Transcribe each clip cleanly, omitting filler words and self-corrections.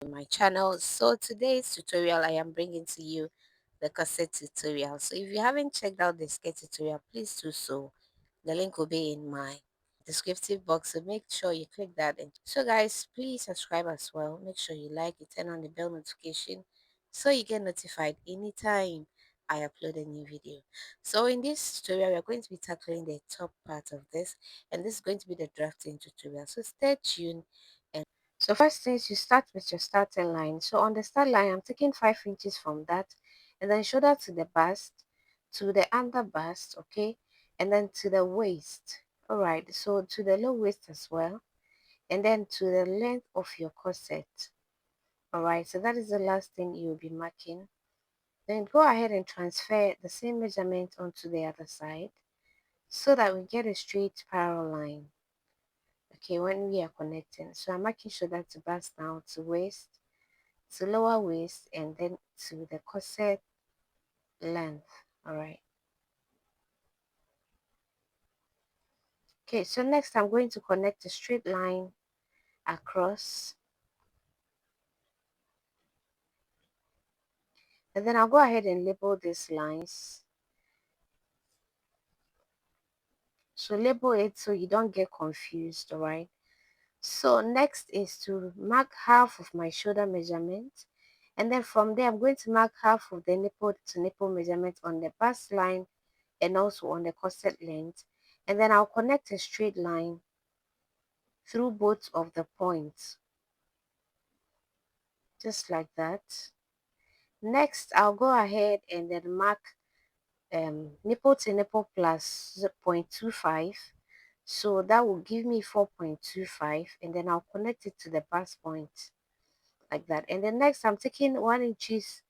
my channel. So today's tutorial I am bringing to you the corset tutorial. So if you haven't checked out the skirt tutorial, please do so. The link will be in my descriptive box, so make sure you click that. And so guys, please subscribe as well. Make sure you like it, turn on the bell notification so you get notified anytime I upload a new video. So in this tutorial, we are going to be tackling the top part of this, and this is going to be the drafting tutorial. So stay tuned. So first things, you start with your starting line. So on the start line, I'm taking 5 inches from that, and then shoulder to the bust, to the under bust, okay, and then to the waist. All right, so to the low waist as well, and then to the length of your corset. All right, so that is the last thing you'll be marking. Then go ahead and transfer the same measurement onto the other side so that we get a straight parallel line. Okay, when we are connecting. So I'm marking shoulder to bust now to waist, to lower waist, and then to the corset length. All right. Okay, so next I'm going to connect a straight line across, and then I'll go ahead and label these lines. So label it so you don't get confused. All right. So next is to mark half of my shoulder measurement, and then from there I'm going to mark half of the nipple to nipple measurement on the bust line and also on the corset length, and then I'll connect a straight line through both of the points, just like that. Next, I'll go ahead and then mark nipple to nipple plus 0.25, so that will give me 4.25, and then I'll connect it to the bust point like that. And then next, I'm taking 1 inches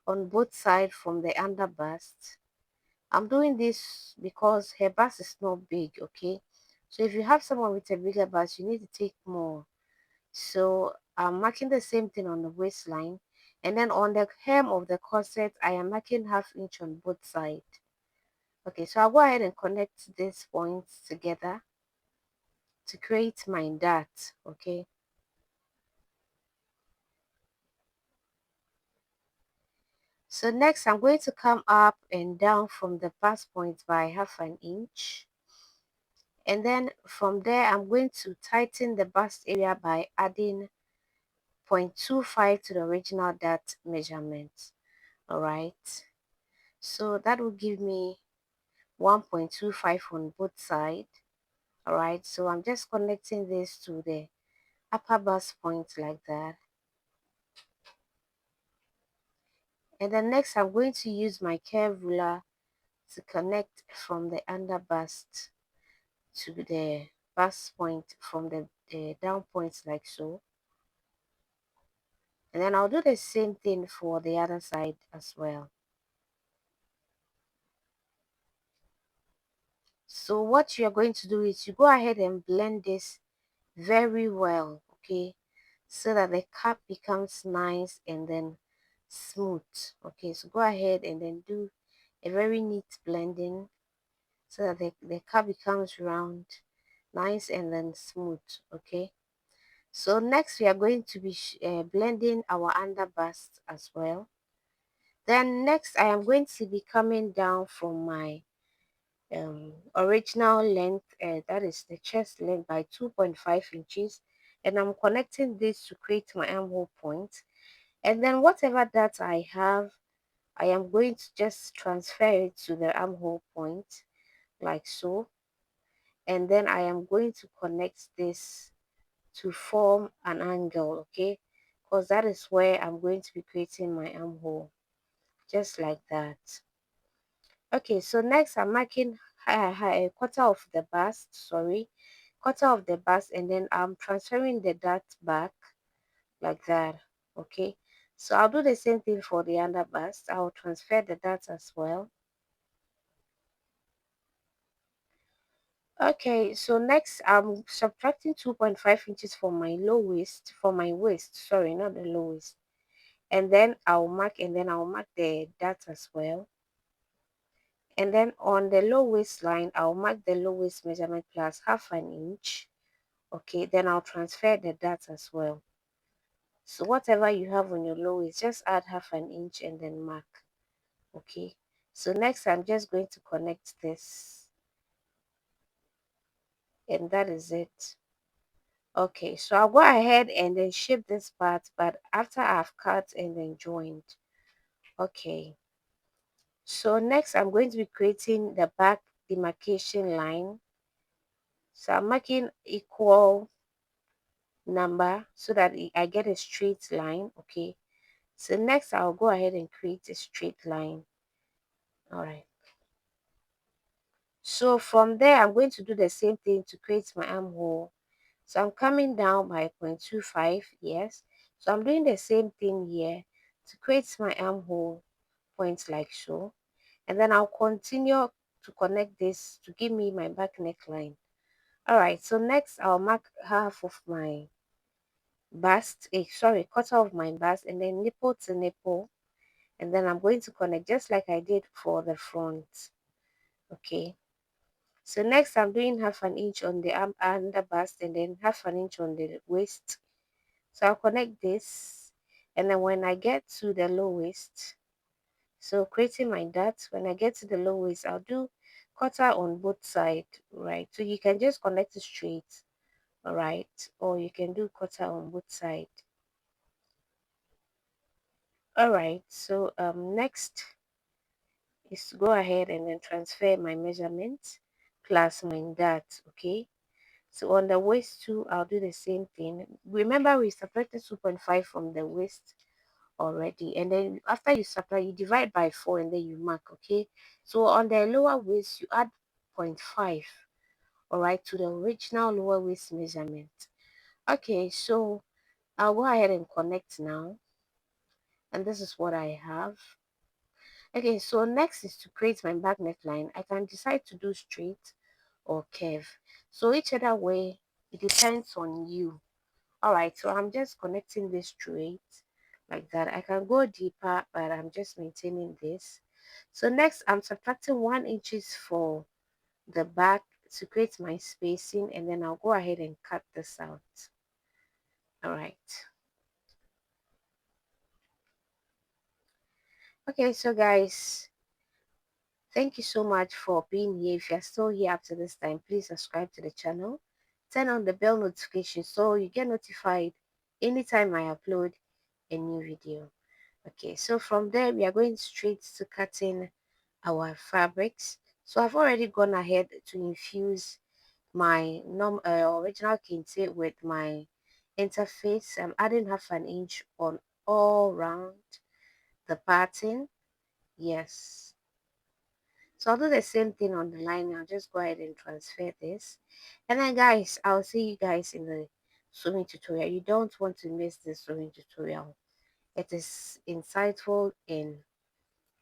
on both sides from the under bust. I'm doing this because her bust is not big, okay? So if you have someone with a bigger bust, you need to take more. So I'm marking the same thing on the waistline, and then on the hem of the corset I am marking ½ inch on both sides. Okay, so I'll go ahead and connect these points together to create my dart. Okay, so next I'm going to come up and down from the bust point by ½ inch, and then from there I'm going to tighten the bust area by adding 0.25 to the original dart measurement. All right, so that will give me 1.25 on both sides. All right, so I'm just connecting this to the upper bust point like that. And then next I'm going to use my curve ruler to connect from the under bust to the bust point from the down points like so. And then I'll do the same thing for the other side as well. So what you're going to do is you go ahead and blend this very well, okay, so that the cap becomes nice and then smooth. Okay, so go ahead and then do a very neat blending so that the cap becomes round, nice, and then smooth. Okay, so next we are going to be blending our under bust as well. Then next I am going to be coming down from my original length, that is the chest length, by 2.5 inches, and I'm connecting this to create my armhole point. And then whatever that I have, I am going to just transfer it to the armhole point like so, and then I am going to connect this to form an angle, okay, because that is where I'm going to be creating my armhole, just like that. Okay, so next I'm marking a quarter of the bust, sorry, quarter of the bust, and then I'm transferring the dart back like that. Okay, so I'll do the same thing for the under bust. I'll transfer the dart as well. Okay, so next I'm subtracting 2.5 inches for my low waist, for my waist, sorry, not the low waist. And then I'll mark the dart as well. And then on the low waistline, I'll mark the low waist measurement plus ½ inch. Okay, then I'll transfer the dart as well. So whatever you have on your low waist, just add half an inch and then mark. Okay. So next I'm just going to connect this, and that is it. Okay, so I'll go ahead and then shape this part, but after I've cut and then joined. Okay, so next I'm going to be creating the back demarcation line. So I'm making equal number so that I get a straight line. Okay, so next I'll go ahead and create a straight line. All right, so from there I'm going to do the same thing to create my armhole. So I'm coming down by 0.25, yes. So I'm doing the same thing here to create my armhole points like so. And then I'll continue to connect this to give me my back neckline. Alright, so next I'll mark half of my bust, quarter of my bust, and then nipple to nipple. And then I'm going to connect just like I did for the front. Okay. So next I'm doing half an inch on the arm and the bust, and then half an inch on the waist. So I'll connect this, and then when I get to the low waist, so creating my dot, when I get to the low waist, I'll do quarter on both sides, right? So you can just connect it straight, all right? Or you can do quarter on both sides. All right, so next is to go ahead and then transfer my measurement plus my dot, okay? So on the waist too, I'll do the same thing. Remember we subtracted 2.5 from the waist already, and then after you subtract, you divide by 4 and then you mark. Okay, so on the lower waist you add 0.5, all right, to the original lower waist measurement. Okay, so I'll go ahead and connect now, and this is what I have. Okay, so next is to create my back neckline. I can decide to do straight or curve, so each other way it depends on you. All right, so I'm just connecting this straight like that. I can go deeper, but I'm just maintaining this. So next I'm subtracting 1 inches for the back to create my spacing, and then I'll go ahead and cut this out. All right. Okay, so guys, thank you so much for being here. If you're still here after this time, please subscribe to the channel. Turn on the bell notification so you get notified anytime I upload a new video. Okay, so from there we are going straight to cutting our fabrics. So I've already gone ahead to infuse my original kente with my interface. I'm adding half an inch on all round the pattern. Yes, so I'll do the same thing on the line. I'll just go ahead and transfer this, and then guys, I'll see you guys in the sewing tutorial. You don't want to miss this sewing tutorial. It is insightful and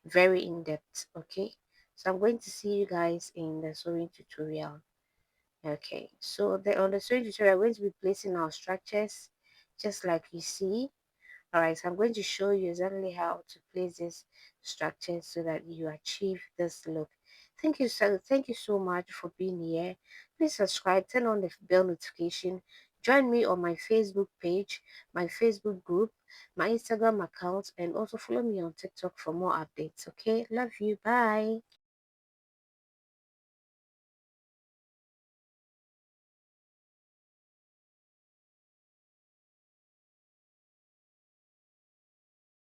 very in-depth. Okay, so I'm going to see you guys in the sewing tutorial. Okay, so on the sewing tutorial we're going to be placing our structures just like you see. All right, so I'm going to show you exactly how to place this structure so that you achieve this look. Thank you so much for being here. Please subscribe, turn on the bell notification, join me on my Facebook page, my Facebook group, my Instagram account, and also follow me on TikTok for more updates. Okay, love you, bye.